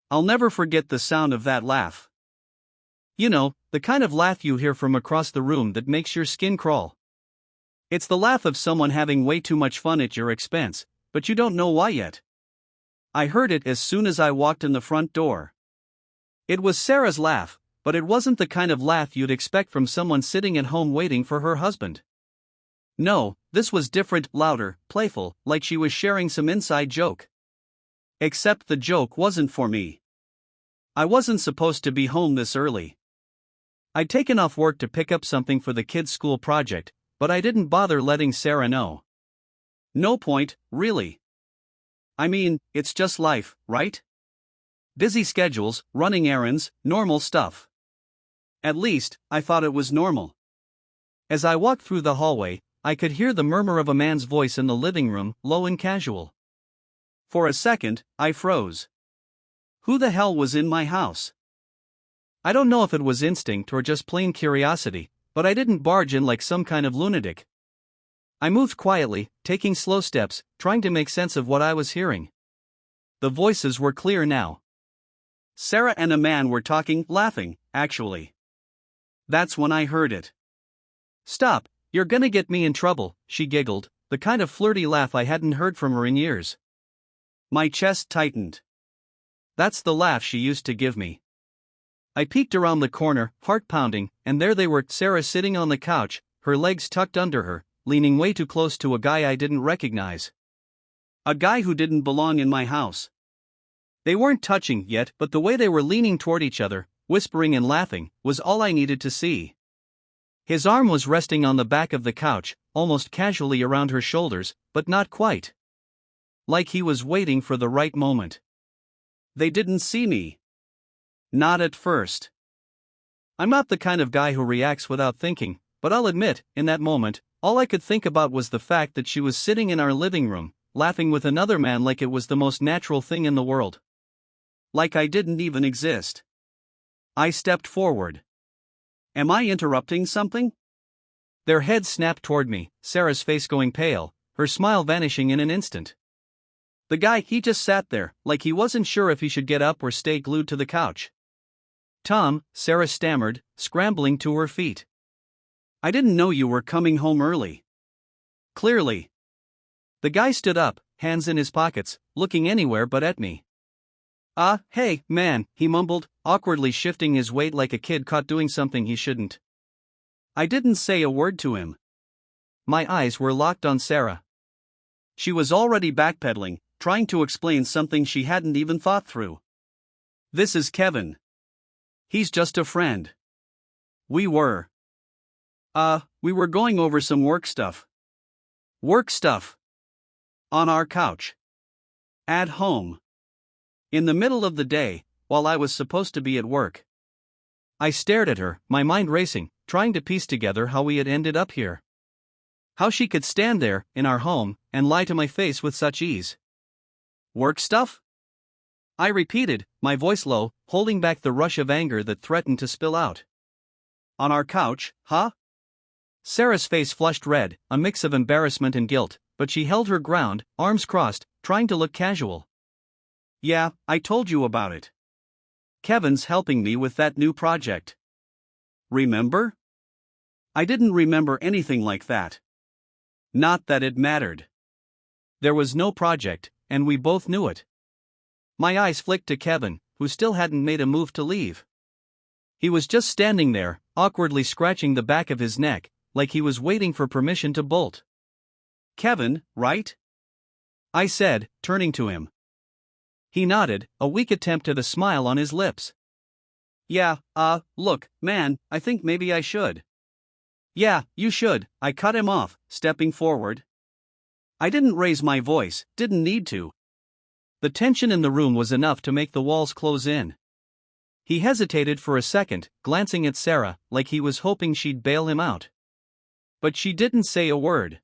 I'll never forget the sound of that laugh. You know, the kind of laugh you hear from across the room that makes your skin crawl. It's the laugh of someone having way too much fun at your expense, but you don't know why yet. I heard it as soon as I walked in the front door. It was Sarah's laugh, but it wasn't the kind of laugh you'd expect from someone sitting at home waiting for her husband. No, this was different, louder, playful, like she was sharing some inside joke. Except the joke wasn't for me. I wasn't supposed to be home this early. I'd taken off work to pick up something for the kids' school project, but I didn't bother letting Sarah know. No point, really. I mean, it's just life, right? Busy schedules, running errands, normal stuff. At least, I thought it was normal. As I walked through the hallway, I could hear the murmur of a man's voice in the living room, low and casual. For a second, I froze. Who the hell was in my house? I don't know if it was instinct or just plain curiosity, but I didn't barge in like some kind of lunatic. I moved quietly, taking slow steps, trying to make sense of what I was hearing. The voices were clear now. Sarah and a man were talking, laughing, actually. That's when I heard it. "Stop, you're gonna get me in trouble," she giggled, the kind of flirty laugh I hadn't heard from her in years. My chest tightened. That's the laugh she used to give me. I peeked around the corner, heart pounding, and there they were, Sarah sitting on the couch, her legs tucked under her, leaning way too close to a guy I didn't recognize. A guy who didn't belong in my house. They weren't touching yet, but the way they were leaning toward each other, whispering and laughing, was all I needed to see. His arm was resting on the back of the couch, almost casually around her shoulders, but not quite. Like he was waiting for the right moment. They didn't see me. Not at first. I'm not the kind of guy who reacts without thinking, but I'll admit, in that moment, all I could think about was the fact that she was sitting in our living room, laughing with another man like it was the most natural thing in the world. Like I didn't even exist. I stepped forward. Am I interrupting something? Their heads snapped toward me, Sarah's face going pale, her smile vanishing in an instant. The guy, he just sat there, like he wasn't sure if he should get up or stay glued to the couch. "Tom," Sarah stammered, scrambling to her feet. "I didn't know you were coming home early." "Clearly." The guy stood up, hands in his pockets, looking anywhere but at me. Hey, man," he mumbled, awkwardly shifting his weight like a kid caught doing something he shouldn't. I didn't say a word to him. My eyes were locked on Sarah. She was already backpedaling, trying to explain something she hadn't even thought through. "This is Kevin. He's just a friend. We were going over some work stuff." "Work stuff?" "On our couch. At home. In the middle of the day, while I was supposed to be at work." I stared at her, my mind racing, trying to piece together how we had ended up here. How she could stand there, in our home, and lie to my face with such ease. "Work stuff?" I repeated, my voice low, holding back the rush of anger that threatened to spill out. "On our couch, huh?" Sarah's face flushed red, a mix of embarrassment and guilt, but she held her ground, arms crossed, trying to look casual. "Yeah, I told you about it. Kevin's helping me with that new project. Remember?" I didn't remember anything like that. Not that it mattered. There was no project, and we both knew it. My eyes flicked to Kevin, who still hadn't made a move to leave. He was just standing there, awkwardly scratching the back of his neck, like he was waiting for permission to bolt. "Kevin, right?" I said, turning to him. He nodded, a weak attempt at a smile on his lips. "Yeah, look, man, I think maybe I should." "Yeah, you should," I cut him off, stepping forward. I didn't raise my voice, didn't need to. The tension in the room was enough to make the walls close in. He hesitated for a second, glancing at Sarah, like he was hoping she'd bail him out. But she didn't say a word.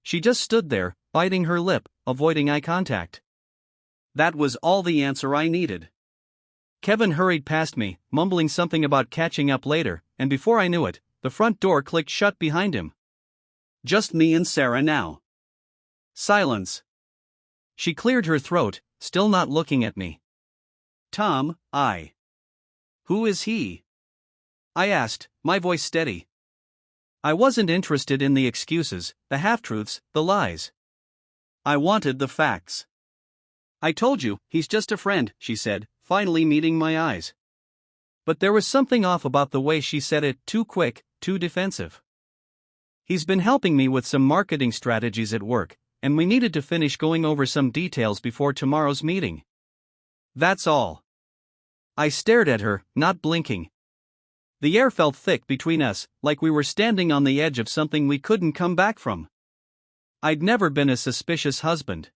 She just stood there, biting her lip, avoiding eye contact. That was all the answer I needed. Kevin hurried past me, mumbling something about catching up later, and before I knew it, the front door clicked shut behind him. Just me and Sarah now. Silence. She cleared her throat, still not looking at me. Tom, Who is he? I asked, my voice steady. I wasn't interested in the excuses, the half-truths, the lies. I wanted the facts. I told you, he's just a friend, she said, finally meeting my eyes. But there was something off about the way she said it, too quick, too defensive. He's been helping me with some marketing strategies at work, and we needed to finish going over some details before tomorrow's meeting. That's all. I stared at her, not blinking. The air felt thick between us, like we were standing on the edge of something we couldn't come back from. I'd never been a suspicious husband.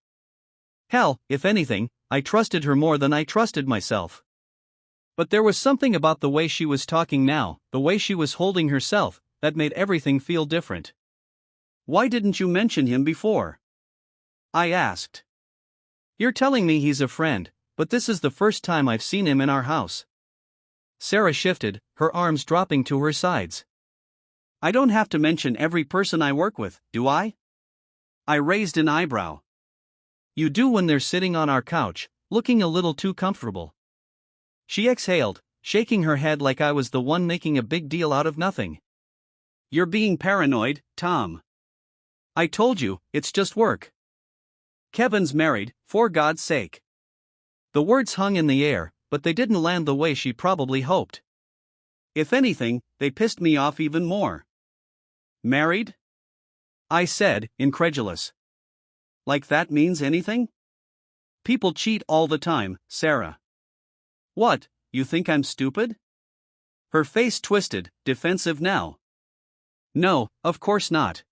Hell, if anything, I trusted her more than I trusted myself. But there was something about the way she was talking now, the way she was holding herself, that made everything feel different. Why didn't you mention him before? I asked. You're telling me he's a friend, but this is the first time I've seen him in our house. Sarah shifted, her arms dropping to her sides. I don't have to mention every person I work with, do I? I raised an eyebrow. You do when they're sitting on our couch, looking a little too comfortable. She exhaled, shaking her head like I was the one making a big deal out of nothing. You're being paranoid, Tom. I told you, it's just work. Kevin's married, for God's sake. The words hung in the air, but they didn't land the way she probably hoped. If anything, they pissed me off even more. Married? I said, incredulous. Like that means anything? People cheat all the time, Sarah. What, you think I'm stupid? Her face twisted, defensive now. No, of course not.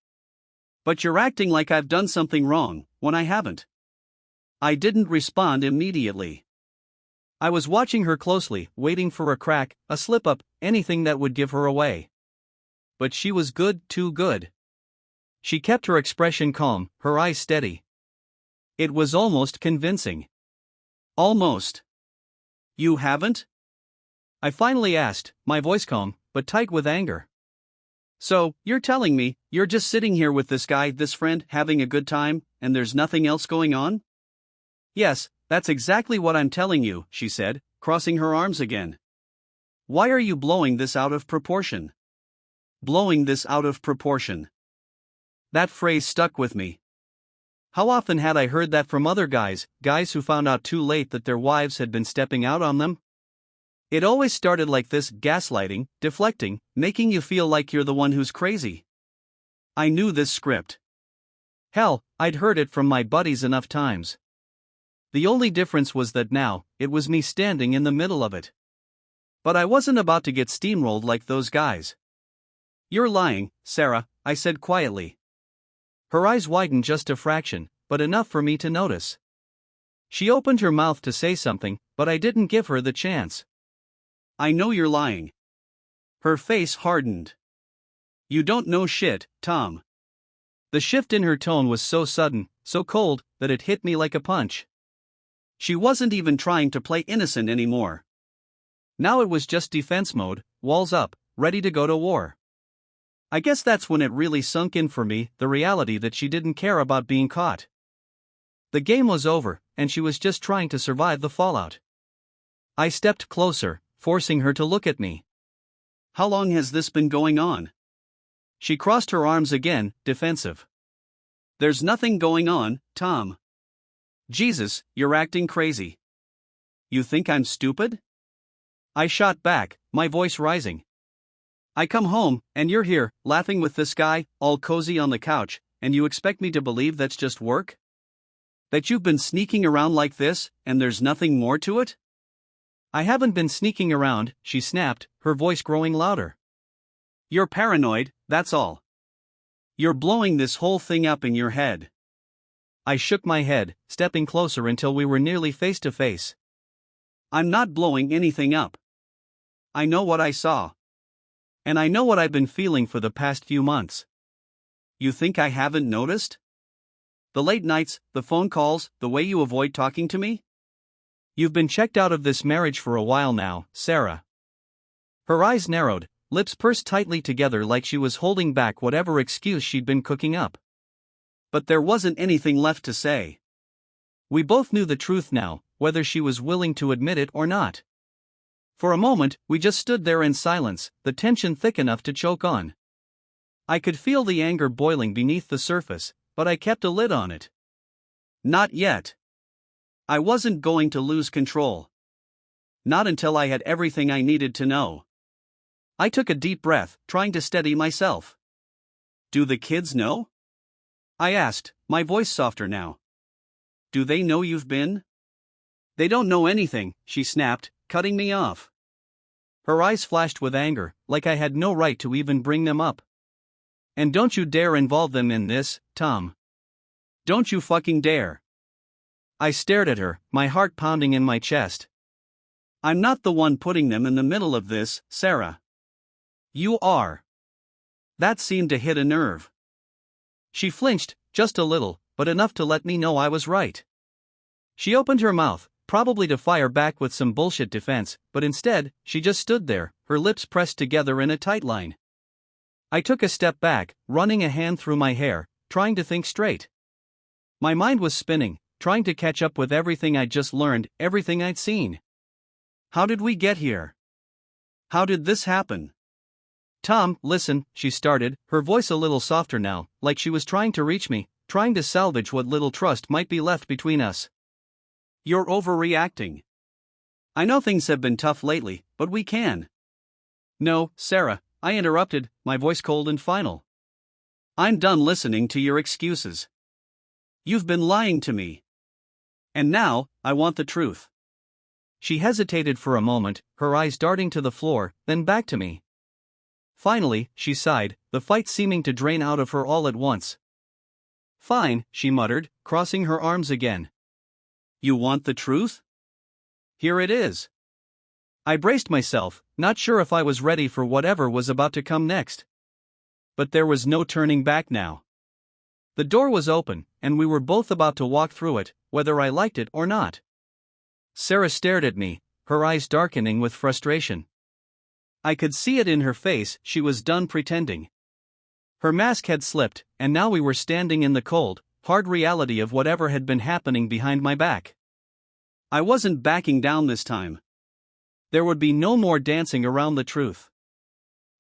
But you're acting like I've done something wrong, when I haven't. I didn't respond immediately. I was watching her closely, waiting for a crack, a slip-up, anything that would give her away. But she was good, too good. She kept her expression calm, her eyes steady. It was almost convincing. Almost. You haven't? I finally asked, my voice calm, but tight with anger. So, you're telling me, you're just sitting here with this guy, this friend, having a good time, and there's nothing else going on? Yes, that's exactly what I'm telling you, she said, crossing her arms again. Why are you blowing this out of proportion? Blowing this out of proportion. That phrase stuck with me. How often had I heard that from other guys who found out too late that their wives had been stepping out on them? It always started like this, gaslighting, deflecting, making you feel like you're the one who's crazy. I knew this script. Hell, I'd heard it from my buddies enough times. The only difference was that now, it was me standing in the middle of it. But I wasn't about to get steamrolled like those guys. You're lying, Sarah, I said quietly. Her eyes widened just a fraction, but enough for me to notice. She opened her mouth to say something, but I didn't give her the chance. I know you're lying. Her face hardened. You don't know shit, Tom. The shift in her tone was so sudden, so cold, that it hit me like a punch. She wasn't even trying to play innocent anymore. Now it was just defense mode, walls up, ready to go to war. I guess that's when it really sunk in for me, the reality that she didn't care about being caught. The game was over, and she was just trying to survive the fallout. I stepped closer, forcing her to look at me. How long has this been going on? She crossed her arms again, defensive. There's nothing going on, Tom. Jesus, you're acting crazy. You think I'm stupid? I shot back, my voice rising. I come home, and you're here, laughing with this guy, all cozy on the couch, and you expect me to believe that's just work? That you've been sneaking around like this, and there's nothing more to it? I haven't been sneaking around, she snapped, her voice growing louder. You're paranoid, that's all. You're blowing this whole thing up in your head. I shook my head, stepping closer until we were nearly face to face. I'm not blowing anything up. I know what I saw. And I know what I've been feeling for the past few months. You think I haven't noticed? The late nights, the phone calls, the way you avoid talking to me? You've been checked out of this marriage for a while now, Sarah. Her eyes narrowed, lips pursed tightly together like she was holding back whatever excuse she'd been cooking up. But there wasn't anything left to say. We both knew the truth now, whether she was willing to admit it or not. For a moment, we just stood there in silence, the tension thick enough to choke on. I could feel the anger boiling beneath the surface, but I kept a lid on it. Not yet. I wasn't going to lose control. Not until I had everything I needed to know. I took a deep breath, trying to steady myself. Do the kids know? I asked, my voice softer now. Do they know you've been? They don't know anything, she snapped, cutting me off. Her eyes flashed with anger, like I had no right to even bring them up. And don't you dare involve them in this, Tom. Don't you fucking dare. I stared at her, my heart pounding in my chest. I'm not the one putting them in the middle of this, Sarah. You are. That seemed to hit a nerve. She flinched, just a little, but enough to let me know I was right. She opened her mouth, probably to fire back with some bullshit defense, but instead, she just stood there, her lips pressed together in a tight line. I took a step back, running a hand through my hair, trying to think straight. My mind was spinning, trying to catch up with everything I'd just learned, everything I'd seen. How did we get here? How did this happen? Tom, listen, she started, her voice a little softer now, like she was trying to reach me, trying to salvage what little trust might be left between us. You're overreacting. I know things have been tough lately, but we can. No, Sarah, I interrupted, my voice cold and final. I'm done listening to your excuses. You've been lying to me. And now, I want the truth. She hesitated for a moment, her eyes darting to the floor, then back to me. Finally, she sighed, the fight seeming to drain out of her all at once. Fine, she muttered, crossing her arms again. You want the truth? Here it is. I braced myself, not sure if I was ready for whatever was about to come next. But there was no turning back now. The door was open, and we were both about to walk through it, whether I liked it or not. Sarah stared at me, her eyes darkening with frustration. I could see it in her face, she was done pretending. Her mask had slipped, and now we were standing in the cold, hard reality of whatever had been happening behind my back. I wasn't backing down this time. There would be no more dancing around the truth.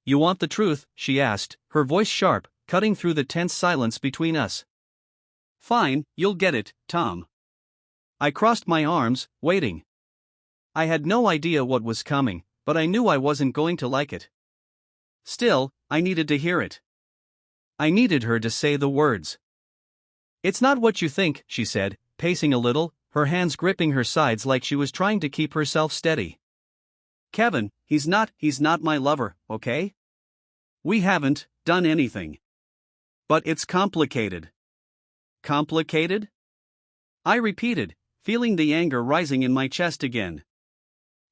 You want the truth? She asked, her voice sharp, cutting through the tense silence between us. Fine, you'll get it, Tom. I crossed my arms, waiting. I had no idea what was coming, but I knew I wasn't going to like it. Still, I needed to hear it. I needed her to say the words. It's not what you think, she said, pacing a little, her hands gripping her sides like she was trying to keep herself steady. Kevin, he's not my lover, okay? We haven't done anything. But it's complicated. Complicated? I repeated, feeling the anger rising in my chest again.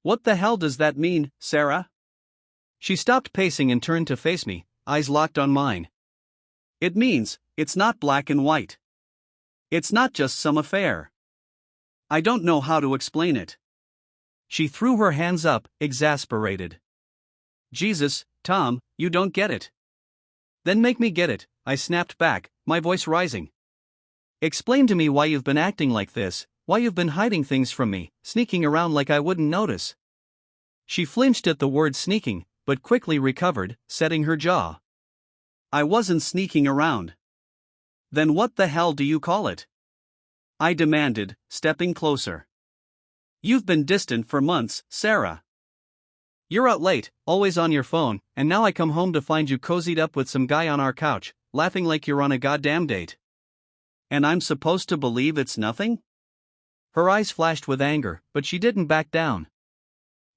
What the hell does that mean, Sarah? She stopped pacing and turned to face me, eyes locked on mine. It means, it's not black and white. It's not just some affair. I don't know how to explain it. She threw her hands up, exasperated. Jesus, Tom, you don't get it. Then make me get it, I snapped back, my voice rising. Explain to me why you've been acting like this, why you've been hiding things from me, sneaking around like I wouldn't notice. She flinched at the word sneaking, but quickly recovered, setting her jaw. I wasn't sneaking around. Then what the hell do you call it? I demanded, stepping closer. You've been distant for months, Sarah. You're out late, always on your phone, and now I come home to find you cozied up with some guy on our couch, laughing like you're on a goddamn date. And I'm supposed to believe it's nothing? Her eyes flashed with anger, but she didn't back down.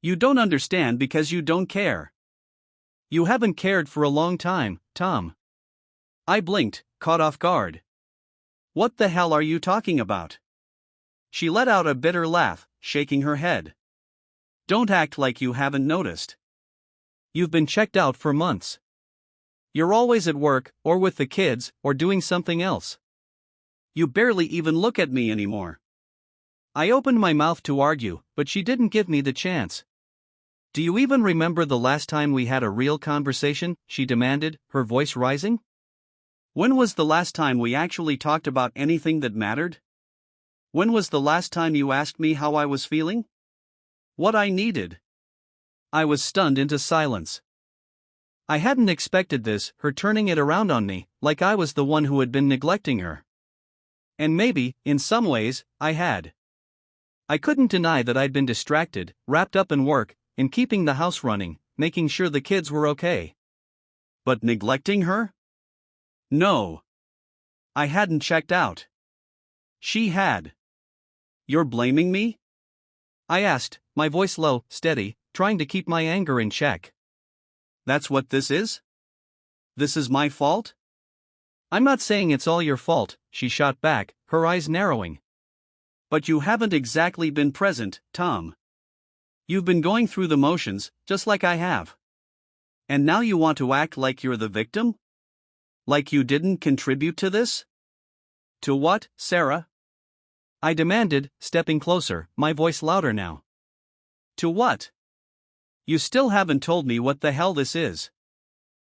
You don't understand because you don't care. You haven't cared for a long time, Tom. I blinked, caught off guard. What the hell are you talking about? She let out a bitter laugh, shaking her head. Don't act like you haven't noticed. You've been checked out for months. You're always at work, or with the kids, or doing something else. You barely even look at me anymore. I opened my mouth to argue, but she didn't give me the chance. Do you even remember the last time we had a real conversation? She demanded, her voice rising. When was the last time we actually talked about anything that mattered? When was the last time you asked me how I was feeling? What I needed? I was stunned into silence. I hadn't expected this, her turning it around on me, like I was the one who had been neglecting her. And maybe, in some ways, I had. I couldn't deny that I'd been distracted, wrapped up in work, in keeping the house running, making sure the kids were okay. But neglecting her? No. I hadn't checked out. She had. You're blaming me? I asked, my voice low, steady, trying to keep my anger in check. That's what this is? This is my fault? I'm not saying it's all your fault, she shot back, her eyes narrowing. But you haven't exactly been present, Tom. You've been going through the motions, just like I have. And now you want to act like you're the victim? Like you didn't contribute to this? To what, Sarah? I demanded, stepping closer, my voice louder now. To what? You still haven't told me what the hell this is.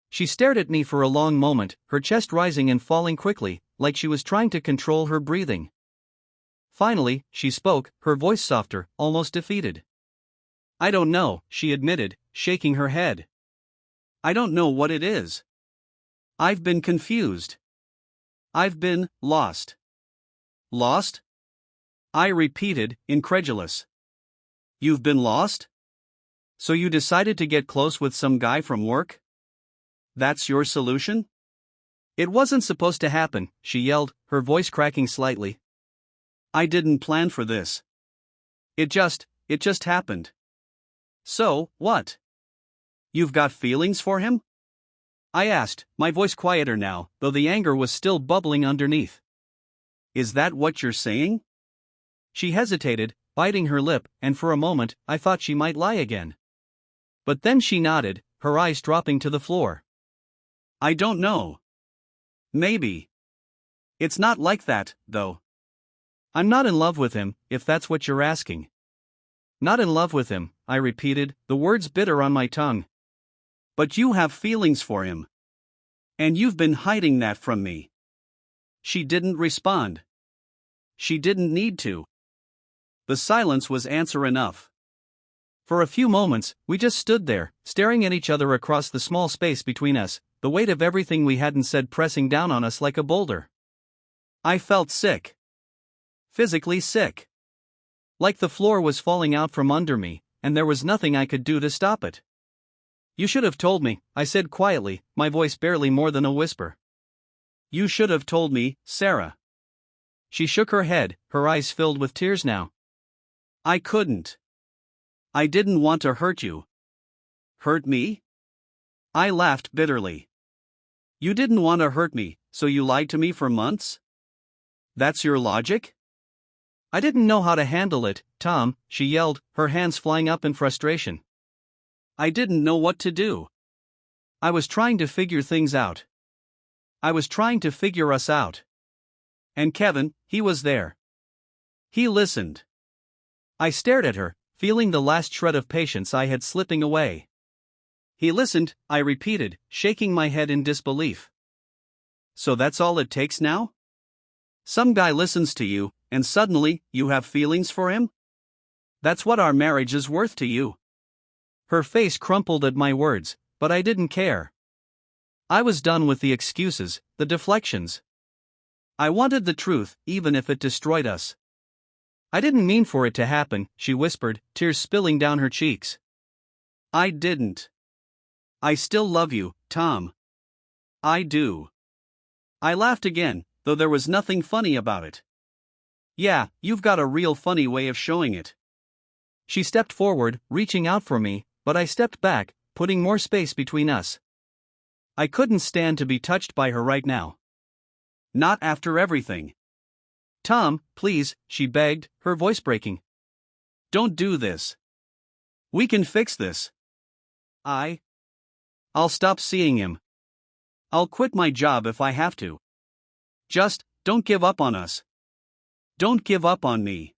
She stared at me for a long moment, her chest rising and falling quickly, like she was trying to control her breathing. Finally, she spoke, her voice softer, almost defeated. I don't know, she admitted, shaking her head. I don't know what it is. I've been confused. I've been lost. Lost? I repeated, incredulous. You've been lost? So you decided to get close with some guy from work? That's your solution? It wasn't supposed to happen, she yelled, her voice cracking slightly. I didn't plan for this. It just happened. So, what? You've got feelings for him? I asked, my voice quieter now, though the anger was still bubbling underneath. Is that what you're saying? She hesitated, biting her lip, and for a moment, I thought she might lie again. But then she nodded, her eyes dropping to the floor. I don't know. Maybe. It's not like that, though. I'm not in love with him, if that's what you're asking. Not in love with him, I repeated, the words bitter on my tongue. But you have feelings for him. And you've been hiding that from me. She didn't respond. She didn't need to. The silence was answer enough. For a few moments, we just stood there, staring at each other across the small space between us, the weight of everything we hadn't said pressing down on us like a boulder. I felt sick. Physically sick. Like the floor was falling out from under me, and there was nothing I could do to stop it. You should have told me, I said quietly, my voice barely more than a whisper. You should have told me, Sarah. She shook her head, her eyes filled with tears now. I couldn't. I didn't want to hurt you. Hurt me? I laughed bitterly. You didn't want to hurt me, so you lied to me for months? That's your logic? I didn't know how to handle it, Tom, she yelled, her hands flying up in frustration. I didn't know what to do. I was trying to figure things out. I was trying to figure us out. And Kevin, he was there. He listened. I stared at her, feeling the last shred of patience I had slipping away. He listened, I repeated, shaking my head in disbelief. So that's all it takes now? Some guy listens to you, and suddenly, you have feelings for him? That's what our marriage is worth to you. Her face crumpled at my words, but I didn't care. I was done with the excuses, the deflections. I wanted the truth, even if it destroyed us. I didn't mean for it to happen, she whispered, tears spilling down her cheeks. I didn't. I still love you, Tom. I do. I laughed again, though there was nothing funny about it. Yeah, you've got a real funny way of showing it. She stepped forward, reaching out for me, but I stepped back, putting more space between us. I couldn't stand to be touched by her right now. Not after everything. Tom, please, she begged, her voice breaking. Don't do this. We can fix this. I'll stop seeing him. I'll quit my job if I have to. Just, don't give up on us. Don't give up on me.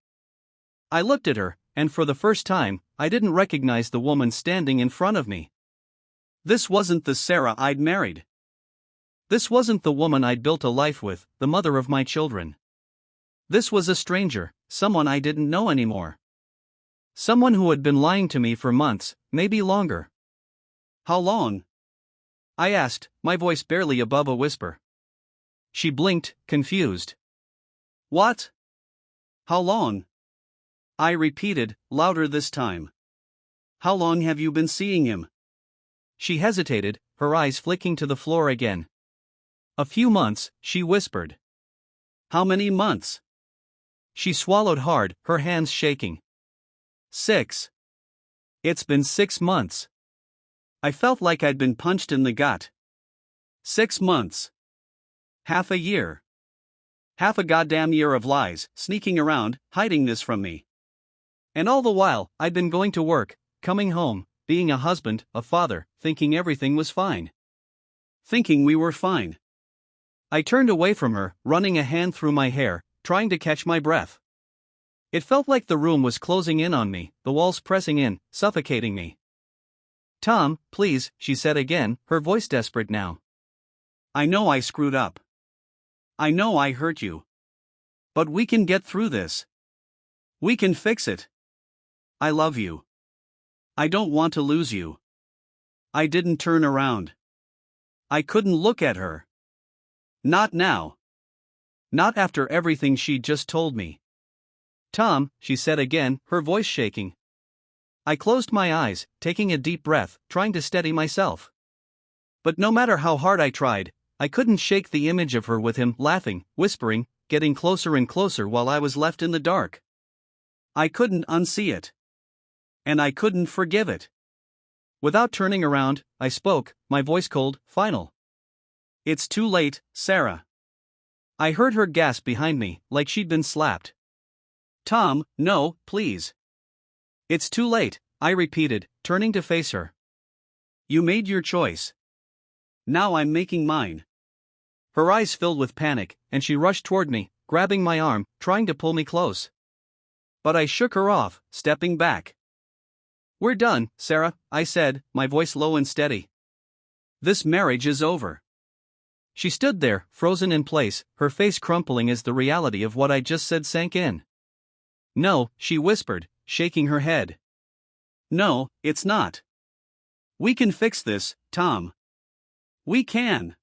I looked at her, and for the first time, I didn't recognize the woman standing in front of me. This wasn't the Sarah I'd married. This wasn't the woman I'd built a life with, the mother of my children. This was a stranger, someone I didn't know anymore. Someone who had been lying to me for months, maybe longer. How long? I asked, my voice barely above a whisper. She blinked, confused. What? How long? I repeated, louder this time. How long have you been seeing him? She hesitated, her eyes flicking to the floor again. A few months, she whispered. How many months? She swallowed hard, her hands shaking. 6. It's been 6 months. I felt like I'd been punched in the gut. 6 months. Half a year. Half a goddamn year of lies, sneaking around, hiding this from me. And all the while, I'd been going to work, coming home, being a husband, a father, thinking everything was fine. Thinking we were fine. I turned away from her, running a hand through my hair, trying to catch my breath. It felt like the room was closing in on me, the walls pressing in, suffocating me. Tom, please, she said again, her voice desperate now. I know I screwed up. I know I hurt you. But we can get through this. We can fix it. I love you. I don't want to lose you. I didn't turn around. I couldn't look at her. Not now. Not after everything she'd just told me. Tom, she said again, her voice shaking. I closed my eyes, taking a deep breath, trying to steady myself. But no matter how hard I tried, I couldn't shake the image of her with him, laughing, whispering, getting closer and closer while I was left in the dark. I couldn't unsee it. And I couldn't forgive it. Without turning around, I spoke, my voice cold, final. It's too late, Sarah. I heard her gasp behind me, like she'd been slapped. Tom, no, please. It's too late, I repeated, turning to face her. You made your choice. Now I'm making mine. Her eyes filled with panic, and she rushed toward me, grabbing my arm, trying to pull me close. But I shook her off, stepping back. We're done, Sarah, I said, my voice low and steady. This marriage is over. She stood there, frozen in place, her face crumpling as the reality of what I just said sank in. No, she whispered, shaking her head. No, it's not. We can fix this, Tom. We can.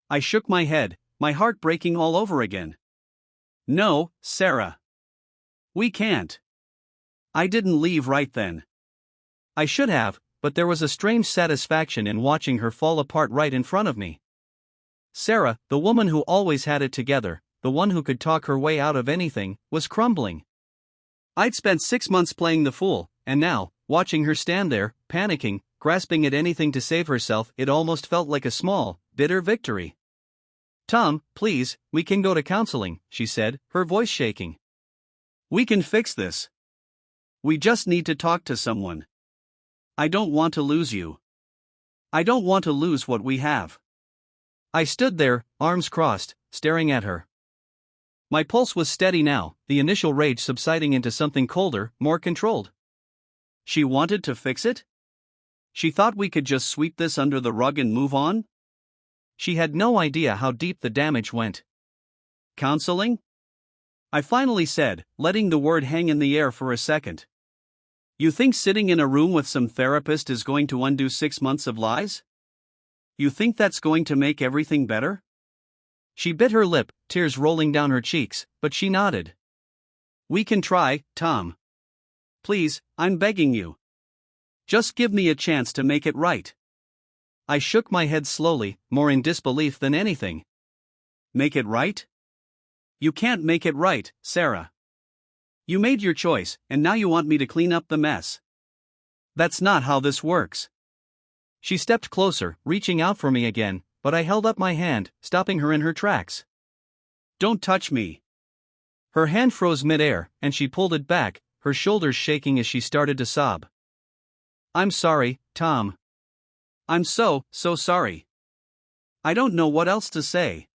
I shook my head, my heart breaking all over again. No, Sarah. We can't. I didn't leave right then. I should have, but there was a strange satisfaction in watching her fall apart right in front of me. Sarah, the woman who always had it together, the one who could talk her way out of anything, was crumbling. I'd spent 6 months playing the fool, and now, watching her stand there, panicking, grasping at anything to save herself, it almost felt like a small, bitter victory. Tom, please, we can go to counseling, she said, her voice shaking. We can fix this. We just need to talk to someone. I don't want to lose you. I don't want to lose what we have. I stood there, arms crossed, staring at her. My pulse was steady now, the initial rage subsiding into something colder, more controlled. She wanted to fix it? She thought we could just sweep this under the rug and move on? She had no idea how deep the damage went. Counseling? I finally said, letting the word hang in the air for a second. You think sitting in a room with some therapist is going to undo 6 months of lies? You think that's going to make everything better? She bit her lip, tears rolling down her cheeks, but she nodded. We can try, Tom. Please, I'm begging you. Just give me a chance to make it right. I shook my head slowly, more in disbelief than anything. Make it right? You can't make it right, Sarah. You made your choice, and now you want me to clean up the mess. That's not how this works. She stepped closer, reaching out for me again, but I held up my hand, stopping her in her tracks. Don't touch me. Her hand froze midair, and she pulled it back, her shoulders shaking as she started to sob. I'm sorry, Tom. I'm so sorry. I don't know what else to say.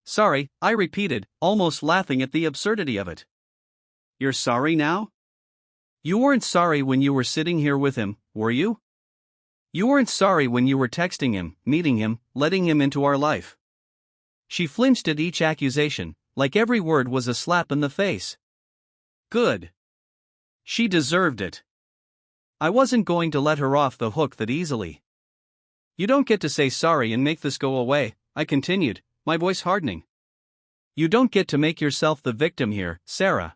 Sorry, I repeated, almost laughing at the absurdity of it. You're sorry now? You weren't sorry when you were sitting here with him, were you? You weren't sorry when you were texting him, meeting him, letting him into our life. She flinched at each accusation, like every word was a slap in the face. Good. She deserved it. I wasn't going to let her off the hook that easily. You don't get to say sorry and make this go away, I continued, my voice hardening. You don't get to make yourself the victim here, Sarah.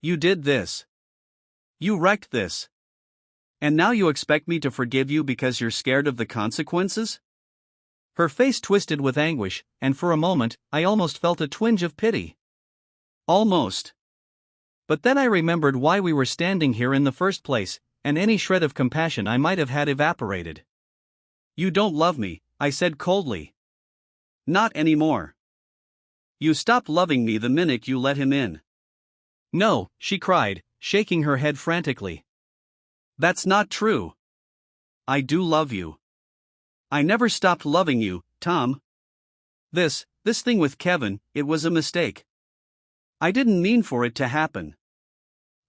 You did this. You wrecked this. And now you expect me to forgive you because you're scared of the consequences? Her face twisted with anguish, and for a moment, I almost felt a twinge of pity. Almost. But then I remembered why we were standing here in the first place, and any shred of compassion I might have had evaporated. You don't love me, I said coldly. Not anymore. You stopped loving me the minute you let him in. No, she cried, shaking her head frantically. That's not true. I do love you. I never stopped loving you, Tom. This thing with Kevin, it was a mistake. I didn't mean for it to happen.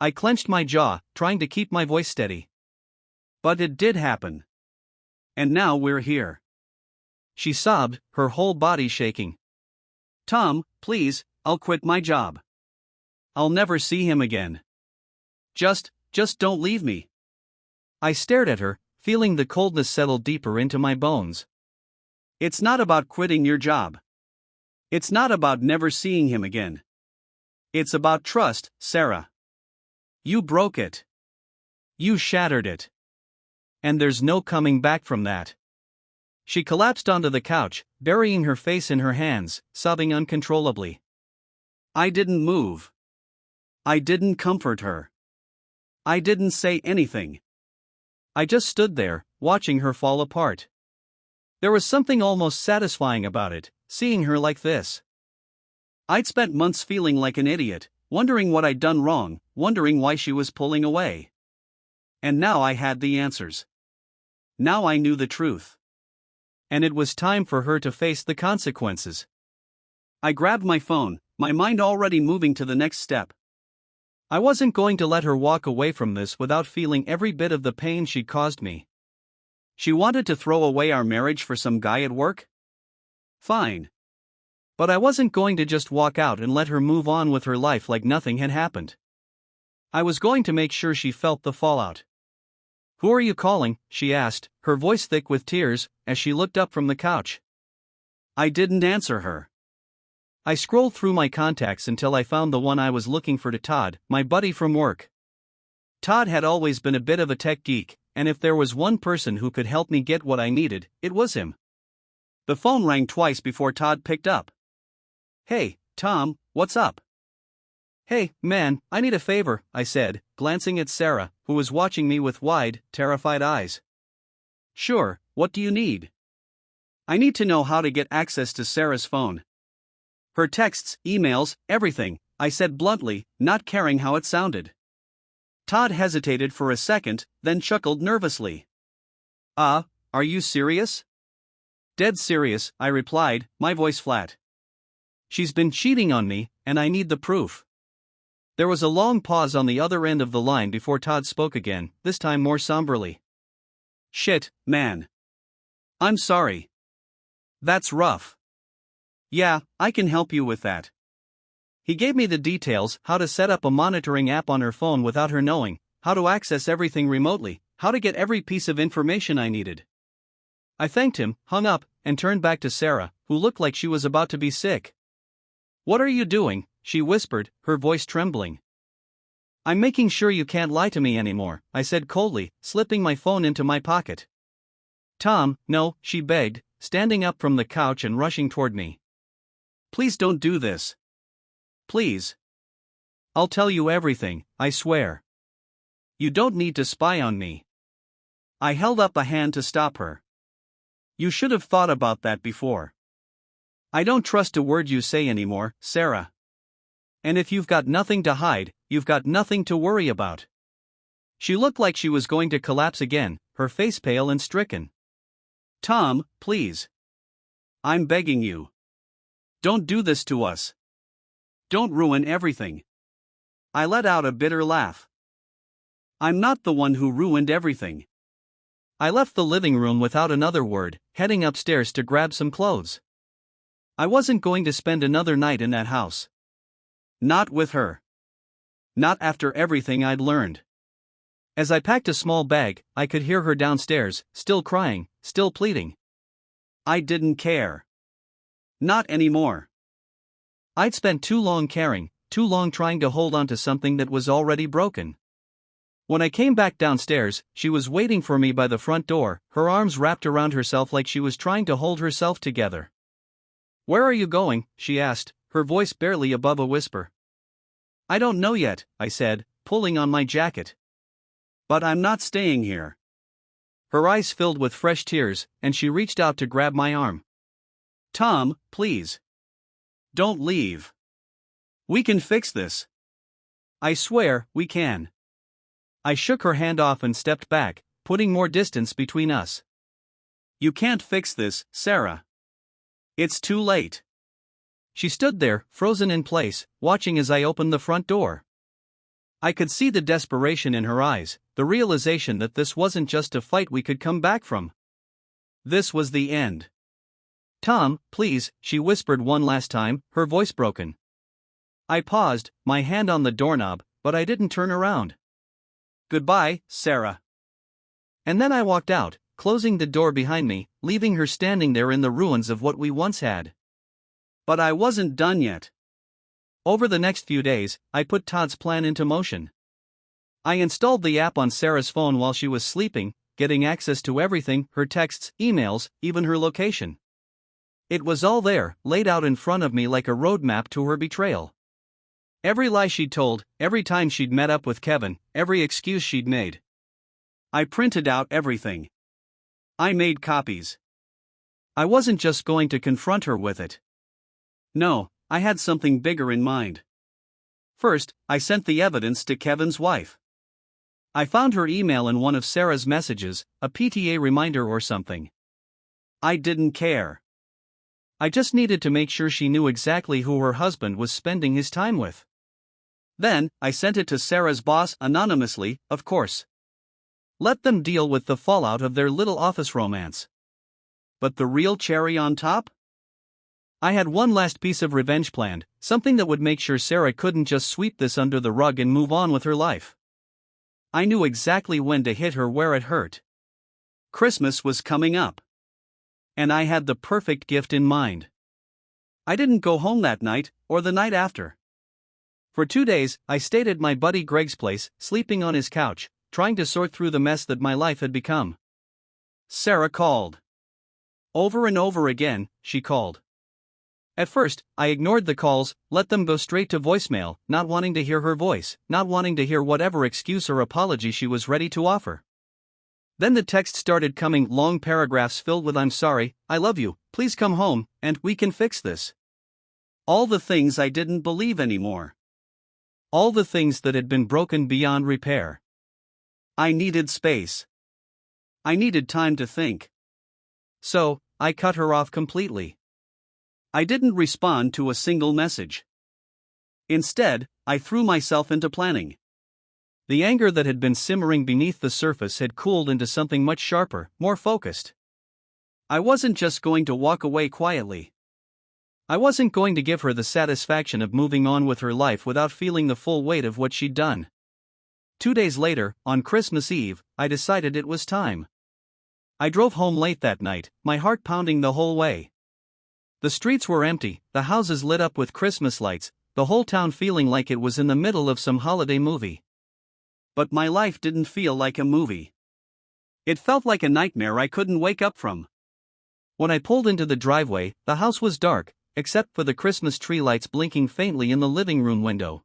I clenched my jaw, trying to keep my voice steady. But it did happen. And now we're here. She sobbed, her whole body shaking. Tom, please, I'll quit my job. I'll never see him again. Just don't leave me. I stared at her, feeling the coldness settle deeper into my bones. It's not about quitting your job. It's not about never seeing him again. It's about trust, Sarah. You broke it. You shattered it. And there's no coming back from that. She collapsed onto the couch, burying her face in her hands, sobbing uncontrollably. I didn't move. I didn't comfort her. I didn't say anything. I just stood there, watching her fall apart. There was something almost satisfying about it, seeing her like this. I'd spent months feeling like an idiot, wondering what I'd done wrong, wondering why she was pulling away. And now I had the answers. Now I knew the truth. And it was time for her to face the consequences. I grabbed my phone, my mind already moving to the next step. I wasn't going to let her walk away from this without feeling every bit of the pain she caused me. She wanted to throw away our marriage for some guy at work? Fine. But I wasn't going to just walk out and let her move on with her life like nothing had happened. I was going to make sure she felt the fallout. Who are you calling? She asked, her voice thick with tears, as she looked up from the couch. I didn't answer her. I scrolled through my contacts until I found the one I was looking for, to Todd, my buddy from work. Todd had always been a bit of a tech geek, and if there was one person who could help me get what I needed, it was him. The phone rang twice before Todd picked up. Hey, Tom, what's up? Hey, man, I need a favor, I said, glancing at Sarah, who was watching me with wide, terrified eyes. Sure, what do you need? I need to know how to get access to Sarah's phone. Her texts, emails, everything, I said bluntly, not caring how it sounded. Todd hesitated for a second, then chuckled nervously. Are you serious? Dead serious, I replied, my voice flat. She's been cheating on me, and I need the proof. There was a long pause on the other end of the line before Todd spoke again, this time more somberly. Shit, man. I'm sorry. That's rough. Yeah, I can help you with that. He gave me the details: how to set up a monitoring app on her phone without her knowing, how to access everything remotely, how to get every piece of information I needed. I thanked him, hung up, and turned back to Sarah, who looked like she was about to be sick. What are you doing? She whispered, her voice trembling. I'm making sure you can't lie to me anymore, I said coldly, slipping my phone into my pocket. Tom, no, she begged, standing up from the couch and rushing toward me. Please don't do this. Please. I'll tell you everything, I swear. You don't need to spy on me. I held up a hand to stop her. You should have thought about that before. I don't trust a word you say anymore, Sarah. And if you've got nothing to hide, you've got nothing to worry about. She looked like she was going to collapse again, her face pale and stricken. Tom, please. I'm begging you. Don't do this to us. Don't ruin everything. I let out a bitter laugh. I'm not the one who ruined everything. I left the living room without another word, heading upstairs to grab some clothes. I wasn't going to spend another night in that house. Not with her. Not after everything I'd learned. As I packed a small bag, I could hear her downstairs, still crying, still pleading. I didn't care. Not anymore. I'd spent too long caring, too long trying to hold on to something that was already broken. When I came back downstairs, she was waiting for me by the front door, her arms wrapped around herself like she was trying to hold herself together. "Where are you going?" she asked, her voice barely above a whisper. "I don't know yet," I said, pulling on my jacket. "But I'm not staying here." Her eyes filled with fresh tears, and she reached out to grab my arm. "Tom, please. Don't leave. We can fix this. I swear, we can." I shook her hand off and stepped back, putting more distance between us. "You can't fix this, Sarah. It's too late." She stood there, frozen in place, watching as I opened the front door. I could see the desperation in her eyes, the realization that this wasn't just a fight we could come back from. This was the end. "Tom, please," she whispered one last time, her voice broken. I paused, my hand on the doorknob, but I didn't turn around. "Goodbye, Sarah." And then I walked out, closing the door behind me, leaving her standing there in the ruins of what we once had. But I wasn't done yet. Over the next few days, I put Todd's plan into motion. I installed the app on Sarah's phone while she was sleeping, getting access to everything, her texts, emails, even her location. It was all there, laid out in front of me like a roadmap to her betrayal. Every lie she'd told, every time she'd met up with Kevin, every excuse she'd made. I printed out everything. I made copies. I wasn't just going to confront her with it. No, I had something bigger in mind. First, I sent the evidence to Kevin's wife. I found her email in one of Sarah's messages, a PTA reminder or something. I didn't care. I just needed to make sure she knew exactly who her husband was spending his time with. Then, I sent it to Sarah's boss anonymously, of course. Let them deal with the fallout of their little office romance. But the real cherry on top? I had one last piece of revenge planned, something that would make sure Sarah couldn't just sweep this under the rug and move on with her life. I knew exactly when to hit her where it hurt. Christmas was coming up. And I had the perfect gift in mind. I didn't go home that night, or the night after. For 2 days, I stayed at my buddy Greg's place, sleeping on his couch, trying to sort through the mess that my life had become. Sarah called. Over and over again, she called. At first, I ignored the calls, let them go straight to voicemail, not wanting to hear her voice, not wanting to hear whatever excuse or apology she was ready to offer. Then the text started coming, long paragraphs filled with "I'm sorry, I love you, please come home, and we can fix this." All the things I didn't believe anymore. All the things that had been broken beyond repair. I needed space. I needed time to think. So, I cut her off completely. I didn't respond to a single message. Instead, I threw myself into planning. The anger that had been simmering beneath the surface had cooled into something much sharper, more focused. I wasn't just going to walk away quietly. I wasn't going to give her the satisfaction of moving on with her life without feeling the full weight of what she'd done. 2 days later, on Christmas Eve, I decided it was time. I drove home late that night, my heart pounding the whole way. The streets were empty, the houses lit up with Christmas lights, the whole town feeling like it was in the middle of some holiday movie. But my life didn't feel like a movie. It felt like a nightmare I couldn't wake up from. When I pulled into the driveway, the house was dark, except for the Christmas tree lights blinking faintly in the living room window.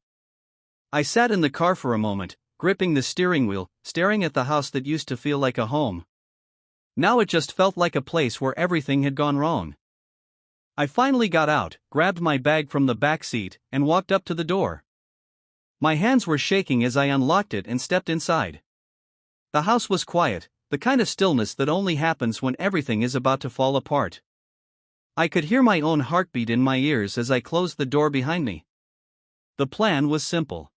I sat in the car for a moment, gripping the steering wheel, staring at the house that used to feel like a home. Now it just felt like a place where everything had gone wrong. I finally got out, grabbed my bag from the back seat, and walked up to the door. My hands were shaking as I unlocked it and stepped inside. The house was quiet, the kind of stillness that only happens when everything is about to fall apart. I could hear my own heartbeat in my ears as I closed the door behind me. The plan was simple.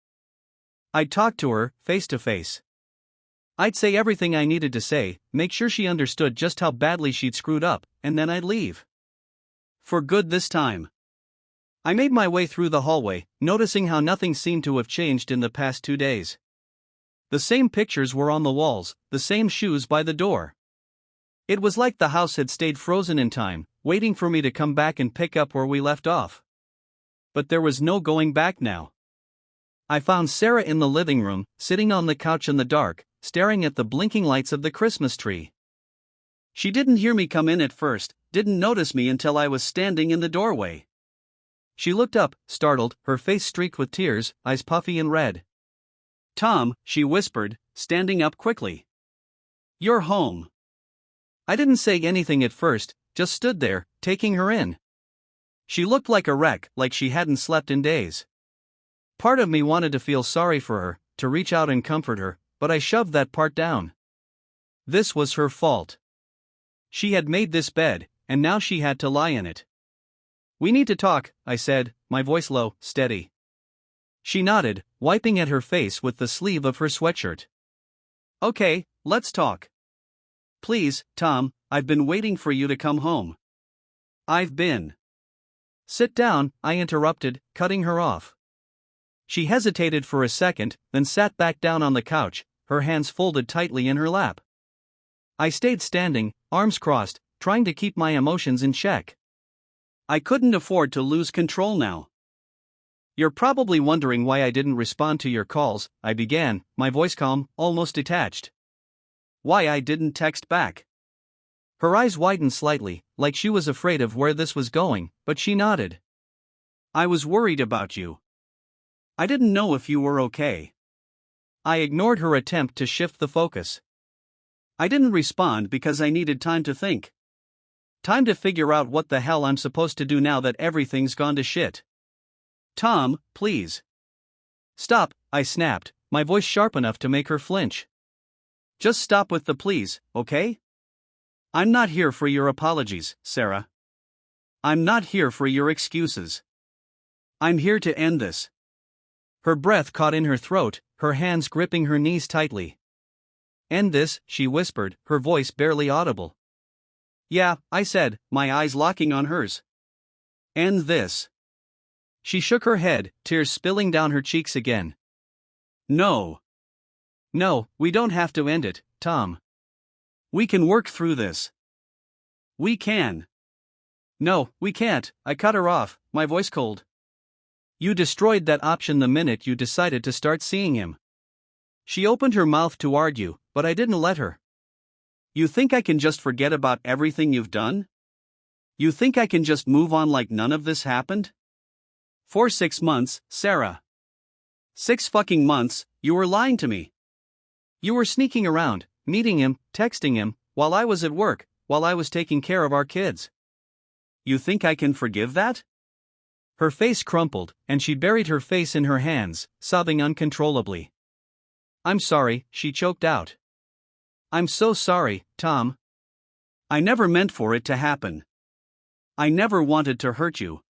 I'd talk to her, face to face. I'd say everything I needed to say, make sure she understood just how badly she'd screwed up, and then I'd leave. For good this time. I made my way through the hallway, noticing how nothing seemed to have changed in the past 2 days. The same pictures were on the walls, the same shoes by the door. It was like the house had stayed frozen in time, waiting for me to come back and pick up where we left off. But there was no going back now. I found Sarah in the living room, sitting on the couch in the dark, staring at the blinking lights of the Christmas tree. She didn't hear me come in at first, didn't notice me until I was standing in the doorway. She looked up, startled, her face streaked with tears, eyes puffy and red. "Tom," she whispered, standing up quickly. "You're home." I didn't say anything at first, just stood there, taking her in. She looked like a wreck, like she hadn't slept in days. Part of me wanted to feel sorry for her, to reach out and comfort her, but I shoved that part down. This was her fault. She had made this bed, and now she had to lie in it. "We need to talk," I said, my voice low, steady. She nodded, wiping at her face with the sleeve of her sweatshirt. "Okay, let's talk. Please, Tom, I've been waiting for you to come home." "I've been." "Sit down," I interrupted, cutting her off. She hesitated for a second, then sat back down on the couch, her hands folded tightly in her lap. I stayed standing, arms crossed, trying to keep my emotions in check. I couldn't afford to lose control now. "You're probably wondering why I didn't respond to your calls," I began, my voice calm, almost detached. "Why I didn't text back." Her eyes widened slightly, like she was afraid of where this was going, but she nodded. "I was worried about you. I didn't know if you were okay." I ignored her attempt to shift the focus. "I didn't respond because I needed time to think. Time to figure out what the hell I'm supposed to do now that everything's gone to shit." "Tom, please." "Stop," I snapped, my voice sharp enough to make her flinch. "Just stop with the please, okay? I'm not here for your apologies, Sarah. I'm not here for your excuses. I'm here to end this." Her breath caught in her throat, her hands gripping her knees tightly. "End this," she whispered, her voice barely audible. "Yeah," I said, my eyes locking on hers. "End this." She shook her head, tears spilling down her cheeks again. "No. No, we don't have to end it, Tom. We can work through this. We can." "No, we can't," I cut her off, my voice cold. "You destroyed that option the minute you decided to start seeing him." She opened her mouth to argue, but I didn't let her. "You think I can just forget about everything you've done? You think I can just move on like none of this happened? For 6 months, Sarah. 6 fucking months, you were lying to me. You were sneaking around, meeting him, texting him, while I was at work, while I was taking care of our kids. You think I can forgive that?" Her face crumpled, and she buried her face in her hands, sobbing uncontrollably. "I'm sorry," she choked out. "I'm so sorry, Tom. I never meant for it to happen. I never wanted to hurt you."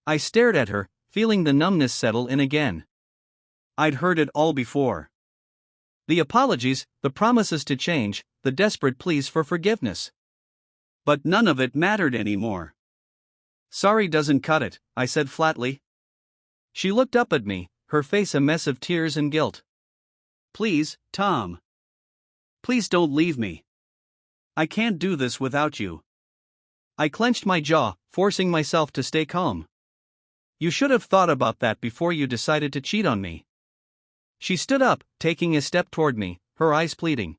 I stared at her, feeling the numbness settle in again. I'd heard it all before. The apologies, the promises to change, the desperate pleas for forgiveness. But none of it mattered anymore. "Sorry doesn't cut it," I said flatly. She looked up at me, her face a mess of tears and guilt. "Please, Tom. Please don't leave me. I can't do this without you." I clenched my jaw, forcing myself to stay calm. "You should have thought about that before you decided to cheat on me." She stood up, taking a step toward me, her eyes pleading.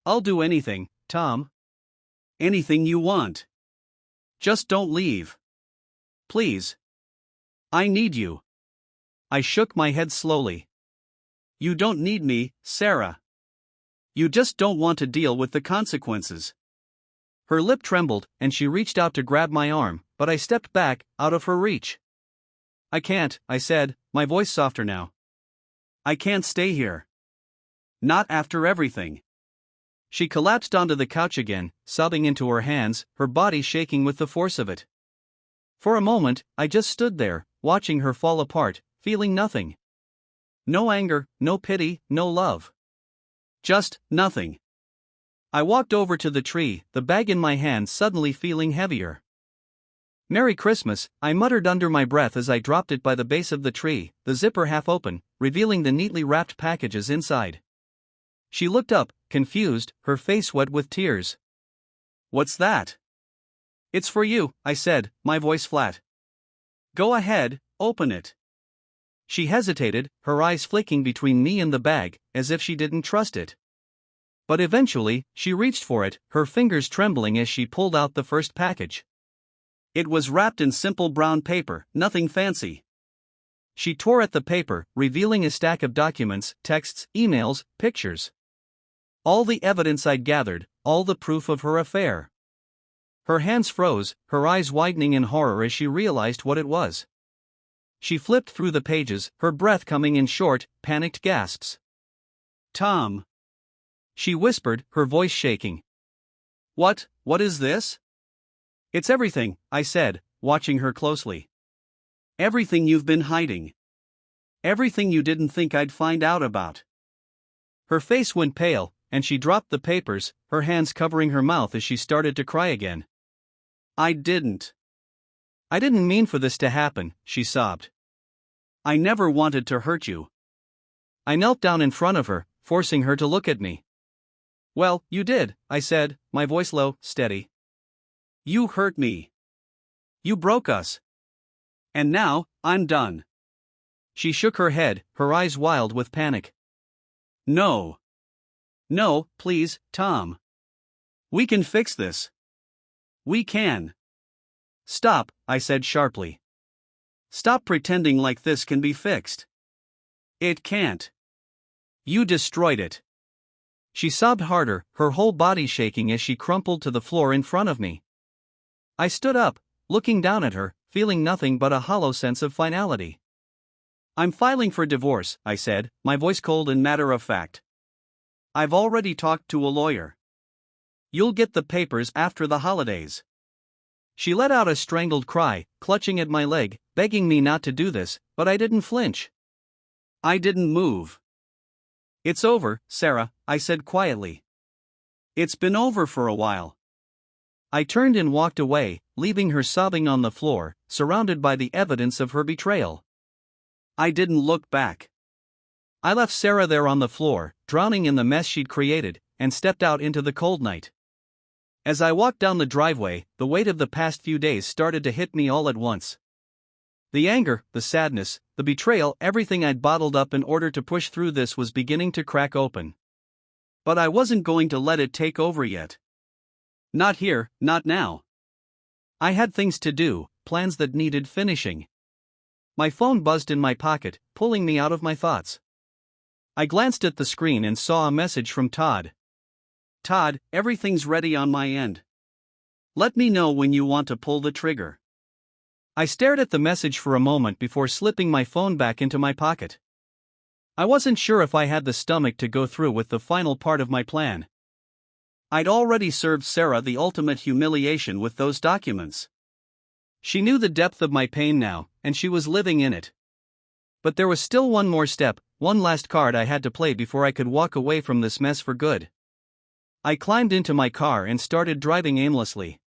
"I'll do anything, Tom. Anything you want. Just don't leave. Please. I need you." I shook my head slowly. "You don't need me, Sarah. You just don't want to deal with the consequences." Her lip trembled, and she reached out to grab my arm, but I stepped back, out of her reach. "I can't," I said, my voice softer now. "I can't stay here. Not after everything." She collapsed onto the couch again, sobbing into her hands, her body shaking with the force of it. For a moment, I just stood there, watching her fall apart, feeling nothing. No anger, no pity, no love. Just nothing. I walked over to the tree, the bag in my hand suddenly feeling heavier. Merry Christmas, I muttered under my breath as I dropped it by the base of the tree, the zipper half open, revealing the neatly wrapped packages inside. She looked up, confused, her face wet with tears. "What's that?" "It's for you," I said, my voice flat. "Go ahead, open it." She hesitated, her eyes flicking between me and the bag, as if she didn't trust it. But eventually, she reached for it, her fingers trembling as she pulled out the first package. It was wrapped in simple brown paper, nothing fancy. She tore at the paper, revealing a stack of documents, texts, emails, pictures. All the evidence I'd gathered, all the proof of her affair. Her hands froze, her eyes widening in horror as she realized what it was. She flipped through the pages, her breath coming in short, panicked gasps. "Tom," she whispered, her voice shaking. What is this?" "It's everything," I said, watching her closely. "Everything you've been hiding. Everything you didn't think I'd find out about." Her face went pale, and she dropped the papers, her hands covering her mouth as she started to cry again. I didn't mean for this to happen," she sobbed. "I never wanted to hurt you." I knelt down in front of her, forcing her to look at me. "Well, you did," I said, my voice low, steady. "You hurt me. You broke us. And now, I'm done." She shook her head, her eyes wild with panic. No, please, Tom. We can fix this. We can." "Stop," I said sharply. "Stop pretending like this can be fixed. It can't. You destroyed it." She sobbed harder, her whole body shaking as she crumpled to the floor in front of me. I stood up, looking down at her, feeling nothing but a hollow sense of finality. "I'm filing for divorce," I said, my voice cold and matter-of-fact. "I've already talked to a lawyer. You'll get the papers after the holidays." She let out a strangled cry, clutching at my leg, begging me not to do this, but I didn't flinch. I didn't move. "It's over, Sarah," I said quietly. "It's been over for a while." I turned and walked away, leaving her sobbing on the floor, surrounded by the evidence of her betrayal. I didn't look back. I left Sarah there on the floor, drowning in the mess she'd created, and stepped out into the cold night. As I walked down the driveway, the weight of the past few days started to hit me all at once. The anger, the sadness, the betrayal, everything I'd bottled up in order to push through this was beginning to crack open. But I wasn't going to let it take over yet. Not here, not now. I had things to do, plans that needed finishing. My phone buzzed in my pocket, pulling me out of my thoughts. I glanced at the screen and saw a message from Todd. "Todd, everything's ready on my end. Let me know when you want to pull the trigger." I stared at the message for a moment before slipping my phone back into my pocket. I wasn't sure if I had the stomach to go through with the final part of my plan. I'd already served Sarah the ultimate humiliation with those documents. She knew the depth of my pain now, and she was living in it. But there was still one more step, one last card I had to play before I could walk away from this mess for good. I climbed into my car and started driving aimlessly.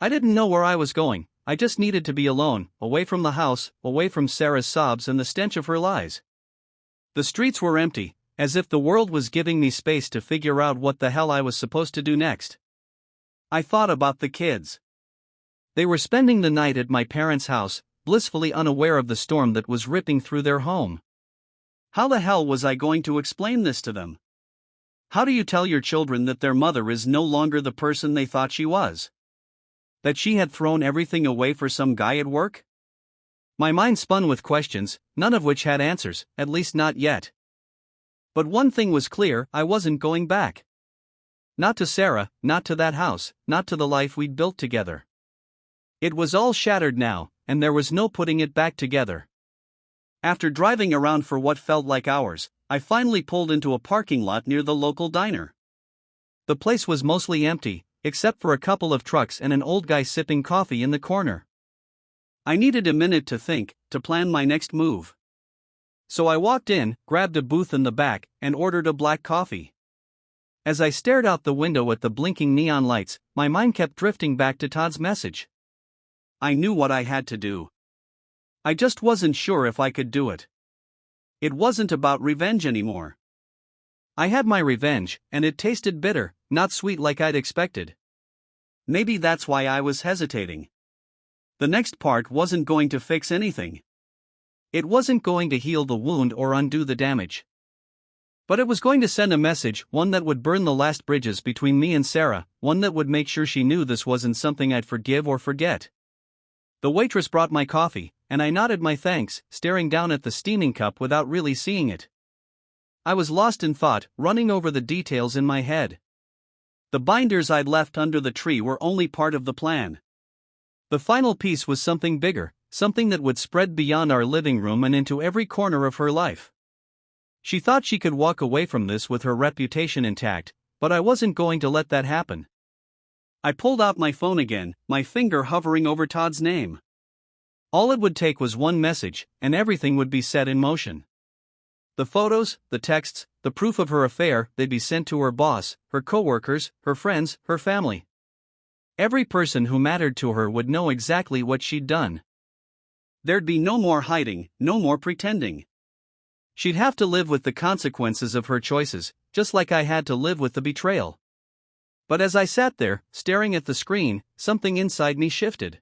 I didn't know where I was going, I just needed to be alone, away from the house, away from Sarah's sobs and the stench of her lies. The streets were empty, as if the world was giving me space to figure out what the hell I was supposed to do next. I thought about the kids. They were spending the night at my parents' house, blissfully unaware of the storm that was ripping through their home. How the hell was I going to explain this to them? How do you tell your children that their mother is no longer the person they thought she was? That she had thrown everything away for some guy at work? My mind spun with questions, none of which had answers, at least not yet. But one thing was clear, I wasn't going back. Not to Sarah, not to that house, not to the life we'd built together. It was all shattered now, and there was no putting it back together. After driving around for what felt like hours, I finally pulled into a parking lot near the local diner. The place was mostly empty, except for a couple of trucks and an old guy sipping coffee in the corner. I needed a minute to think, to plan my next move. So I walked in, grabbed a booth in the back, and ordered a black coffee. As I stared out the window at the blinking neon lights, my mind kept drifting back to Todd's message. I knew what I had to do. I just wasn't sure if I could do it. It wasn't about revenge anymore. I had my revenge, and it tasted bitter, not sweet like I'd expected. Maybe that's why I was hesitating. The next part wasn't going to fix anything. It wasn't going to heal the wound or undo the damage. But it was going to send a message, one that would burn the last bridges between me and Sarah, one that would make sure she knew this wasn't something I'd forgive or forget. The waitress brought my coffee, and I nodded my thanks, staring down at the steaming cup without really seeing it. I was lost in thought, running over the details in my head. The binders I'd left under the tree were only part of the plan. The final piece was something bigger, something that would spread beyond our living room and into every corner of her life. She thought she could walk away from this with her reputation intact, but I wasn't going to let that happen. I pulled out my phone again, my finger hovering over Todd's name. All it would take was one message, and everything would be set in motion. The photos, the texts, the proof of her affair, they'd be sent to her boss, her coworkers, her friends, her family. Every person who mattered to her would know exactly what she'd done. There'd be no more hiding, no more pretending. She'd have to live with the consequences of her choices, just like I had to live with the betrayal. But as I sat there, staring at the screen, something inside me shifted.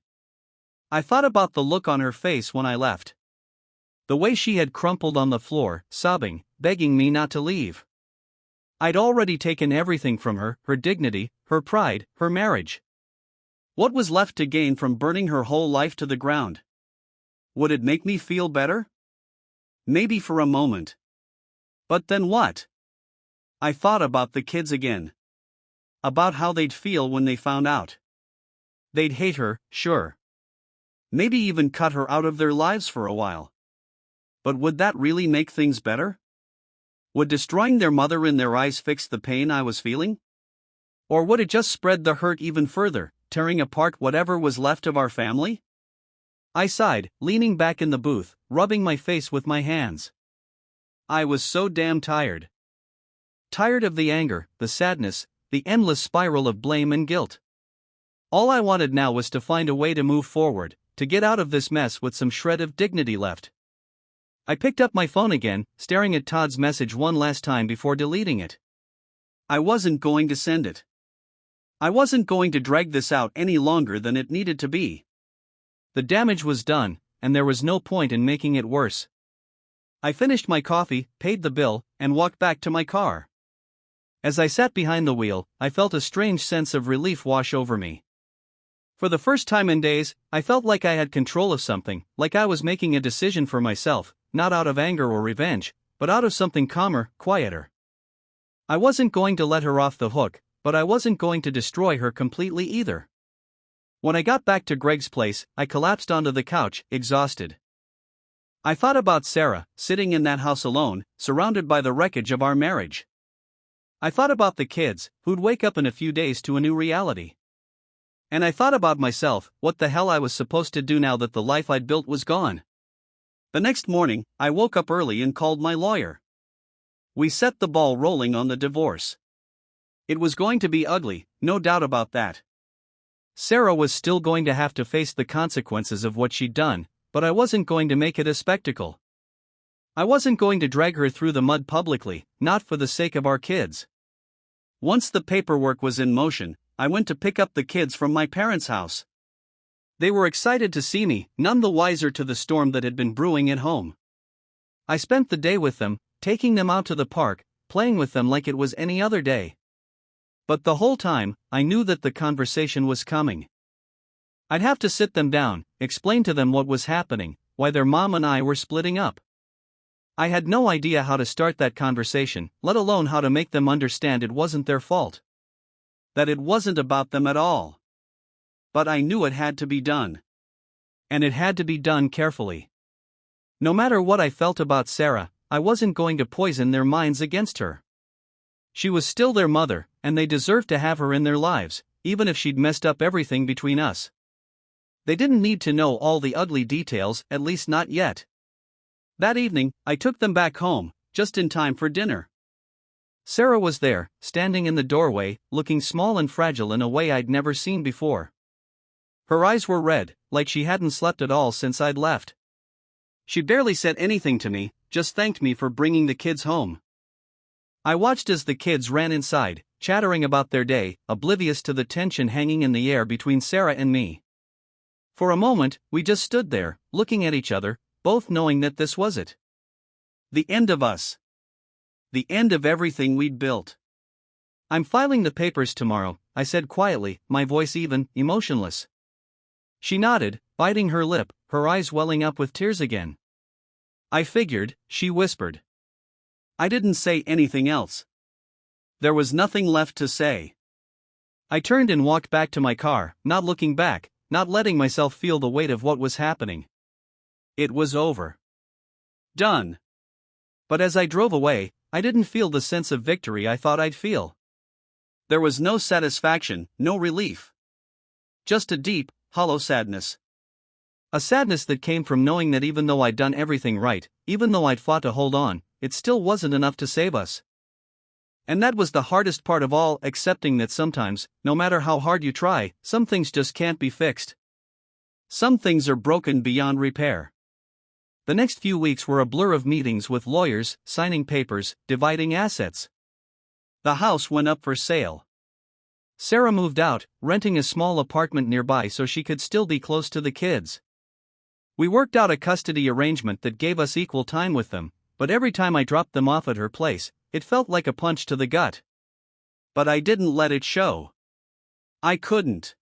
I thought about the look on her face when I left. The way she had crumpled on the floor, sobbing, begging me not to leave. I'd already taken everything from her, her dignity, her pride, her marriage. What was left to gain from burning her whole life to the ground? Would it make me feel better? Maybe for a moment. But then what? I thought about the kids again. About how they'd feel when they found out. They'd hate her, sure. Maybe even cut her out of their lives for a while. But would that really make things better? Would destroying their mother in their eyes fix the pain I was feeling? Or would it just spread the hurt even further, tearing apart whatever was left of our family? I sighed, leaning back in the booth, rubbing my face with my hands. I was so damn tired. Tired of the anger, the sadness, the endless spiral of blame and guilt. All I wanted now was to find a way to move forward, to get out of this mess with some shred of dignity left. I picked up my phone again, staring at Todd's message one last time before deleting it. I wasn't going to send it. I wasn't going to drag this out any longer than it needed to be. The damage was done, and there was no point in making it worse. I finished my coffee, paid the bill, and walked back to my car. As I sat behind the wheel, I felt a strange sense of relief wash over me. For the first time in days, I felt like I had control of something, like I was making a decision for myself, not out of anger or revenge, but out of something calmer, quieter. I wasn't going to let her off the hook, but I wasn't going to destroy her completely either. When I got back to Greg's place, I collapsed onto the couch, exhausted. I thought about Sarah, sitting in that house alone, surrounded by the wreckage of our marriage. I thought about the kids, who'd wake up in a few days to a new reality. And I thought about myself, what the hell I was supposed to do now that the life I'd built was gone. The next morning, I woke up early and called my lawyer. We set the ball rolling on the divorce. It was going to be ugly, no doubt about that. Sarah was still going to have to face the consequences of what she'd done, but I wasn't going to make it a spectacle. I wasn't going to drag her through the mud publicly, not for the sake of our kids. Once the paperwork was in motion, I went to pick up the kids from my parents' house. They were excited to see me, none the wiser to the storm that had been brewing at home. I spent the day with them, taking them out to the park, playing with them like it was any other day. But the whole time, I knew that the conversation was coming. I'd have to sit them down, explain to them what was happening, why their mom and I were splitting up. I had no idea how to start that conversation, let alone how to make them understand it wasn't their fault. That it wasn't about them at all. But I knew it had to be done. And it had to be done carefully. No matter what I felt about Sarah, I wasn't going to poison their minds against her. She was still their mother, and they deserved to have her in their lives, even if she'd messed up everything between us. They didn't need to know all the ugly details, at least not yet. That evening, I took them back home, just in time for dinner. Sarah was there, standing in the doorway, looking small and fragile in a way I'd never seen before. Her eyes were red, like she hadn't slept at all since I'd left. She barely said anything to me, just thanked me for bringing the kids home. I watched as the kids ran inside, chattering about their day, oblivious to the tension hanging in the air between Sarah and me. For a moment, we just stood there, looking at each other, both knowing that this was it. The end of us. The end of everything we'd built. I'm filing the papers tomorrow, I said quietly, my voice even, emotionless. She nodded, biting her lip, her eyes welling up with tears again. I figured, she whispered. I didn't say anything else. There was nothing left to say. I turned and walked back to my car, not looking back, not letting myself feel the weight of what was happening. It was over. Done. But as I drove away, I didn't feel the sense of victory I thought I'd feel. There was no satisfaction, no relief. Just a deep, hollow sadness. A sadness that came from knowing that even though I'd done everything right, even though I'd fought to hold on, it still wasn't enough to save us. And that was the hardest part of all, accepting that sometimes, no matter how hard you try, some things just can't be fixed. Some things are broken beyond repair. The next few weeks were a blur of meetings with lawyers, signing papers, dividing assets. The house went up for sale. Sarah moved out, renting a small apartment nearby so she could still be close to the kids. We worked out a custody arrangement that gave us equal time with them, but every time I dropped them off at her place, it felt like a punch to the gut. But I didn't let it show. I couldn't.